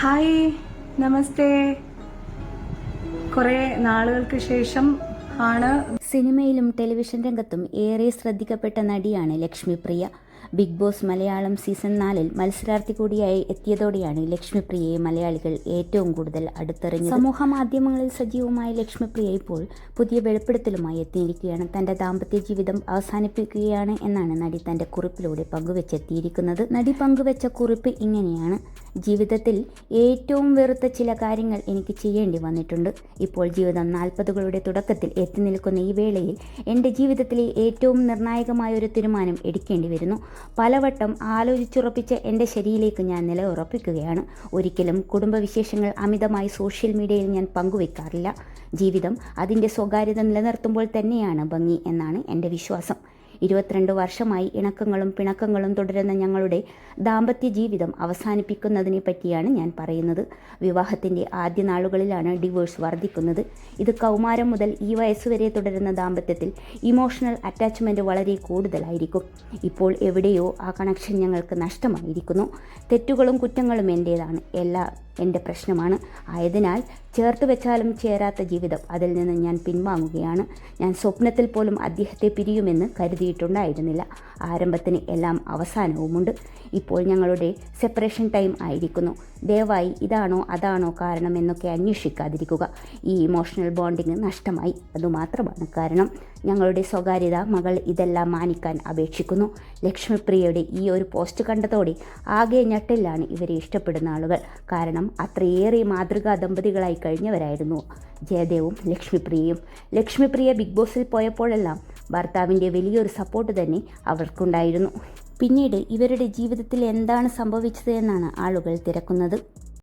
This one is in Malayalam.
ഹായ്, നമസ്തേ. കുറേ നാളുകൾക്ക് ശേഷം ആണ്. സിനിമയിലും ടെലിവിഷൻ രംഗത്തും ഏറെ ശ്രദ്ധിക്കപ്പെട്ട നടിയാണ് Lakshmipriya. Big boss Malayalam season 4 മത്സരാർത്ഥി കൂടിയായി എത്തിയതോടെയാണ് ലക്ഷ്മിപ്രിയയെ മലയാളികൾ ഏറ്റവും കൂടുതൽ അടുത്തറിഞ്ഞത്. സമൂഹ മാധ്യമങ്ങളിൽ സജീവമായ ലക്ഷ്മിപ്രിയ ഇപ്പോൾ പുതിയ വെളിപ്പെടുത്തലുമായി എത്തിയിരിക്കുകയാണ്. തൻ്റെ ദാമ്പത്യ ജീവിതം അവസാനിപ്പിക്കുകയാണ് എന്നാണ് നടി തൻ്റെ കുറിപ്പിലൂടെ പങ്കുവെച്ചെത്തിയിരിക്കുന്നത്. നടി പങ്കുവെച്ച കുറിപ്പ് ഇങ്ങനെയാണ്: ജീവിതത്തിൽ ഏറ്റവും വെറുത്ത ചില കാര്യങ്ങൾ എനിക്ക് ചെയ്യേണ്ടി വന്നിട്ടുണ്ട്. ഇപ്പോൾ ജീവിതം 40കളുടെ തുടക്കത്തിൽ എത്തി നിൽക്കുന്ന ഈ വേളയിൽ എൻ്റെ ജീവിതത്തിലെ ഏറ്റവും നിർണായകമായ ഒരു തീരുമാനം എടുക്കേണ്ടി വരുന്നു. പലവട്ടം ആലോചിച്ചുറപ്പിച്ച എൻ്റെ ശരിയിലേക്ക് ഞാൻ നിലയുറപ്പിക്കുകയാണ്. ഒരിക്കലും കുടുംബവിശേഷങ്ങൾ അമിതമായി സോഷ്യൽ മീഡിയയിൽ ഞാൻ പങ്കുവെക്കാറില്ല. ജീവിതം അതിൻ്റെ സ്വകാര്യത നിലനിർത്തുമ്പോൾ തന്നെയാണ് ഭംഗി എന്നാണ് എൻ്റെ വിശ്വാസം. 22 വർഷമായി ഇണക്കങ്ങളും പിണക്കങ്ങളും തുടരുന്ന ഞങ്ങളുടെ ദാമ്പത്യ ജീവിതം അവസാനിപ്പിക്കുന്നതിനെ പറ്റിയാണ് ഞാൻ പറയുന്നത്. വിവാഹത്തിൻ്റെ ആദ്യ നാളുകളിലാണ് ഡിവോഴ്സ് വർദ്ധിക്കുന്നത്. ഇത് കൗമാരം മുതൽ ഈ വയസ്സുവരെ തുടരുന്ന ദാമ്പത്യത്തിൽ ഇമോഷണൽ അറ്റാച്ച്മെൻറ്റ് വളരെ കൂടുതലായിരിക്കും. ഇപ്പോൾ എവിടെയോ ആ കണക്ഷൻ ഞങ്ങൾക്ക് നഷ്ടമായിരിക്കുന്നു. തെറ്റുകളും കുറ്റങ്ങളും എൻ്റേതാണ്, എല്ലാം എൻ്റെ പ്രശ്നമാണ്. ആയതിനാൽ ചേർത്ത് വെച്ചാലും ചേരാത്ത ജീവിതം, അതിൽ നിന്ന് ഞാൻ പിൻവാങ്ങുകയാണ്. ഞാൻ സ്വപ്നത്തിൽ പോലും അദ്ദേഹത്തെ പിരിയുമെന്ന് കരുതിയിട്ടുണ്ടായിരുന്നില്ല. ആരംഭത്തിന് എല്ലാം അവസാനവുമുണ്ട്. ഇപ്പോൾ ഞങ്ങളുടെ സെപ്പറേഷൻ ടൈം ആയിരിക്കുന്നു. ദയവായി ഇതാണോ അതാണോ കാരണം എന്നൊക്കെ അന്വേഷിക്കാതിരിക്കുക. ഈ ഇമോഷണൽ ബോണ്ടിങ് നഷ്ടമായി, അതുമാത്രമാണ് കാരണം. ഞങ്ങളുടെ സ്വകാര്യത, മകൾ ഇതെല്ലാം മാനിക്കാൻ അപേക്ഷിക്കുന്നു. ലക്ഷ്മിപ്രിയയുടെ ഈ ഒരു പോസ്റ്റ് കണ്ടതോടെ ആകെ ഞെട്ടലിലാണ് ഇവരെ ഇഷ്ടപ്പെടുന്ന ആളുകൾ. കാരണം അത്രയേറെ മാതൃകാ ദമ്പതികളായി കഴിഞ്ഞവരായിരുന്നു ജയദേവും ലക്ഷ്മിപ്രിയയും. ലക്ഷ്മിപ്രിയ ബിഗ് ബോസിൽ പോയപ്പോഴെല്ലാം ഭർത്താവിൻ്റെ വലിയൊരു സപ്പോർട്ട് തന്നെ അവർക്കുണ്ടായിരുന്നു. പിന്നീട് ഇവരുടെ ജീവിതത്തിൽ എന്താണ് സംഭവിച്ചത് എന്നാണ് ആളുകൾ തിരക്കുന്നത്.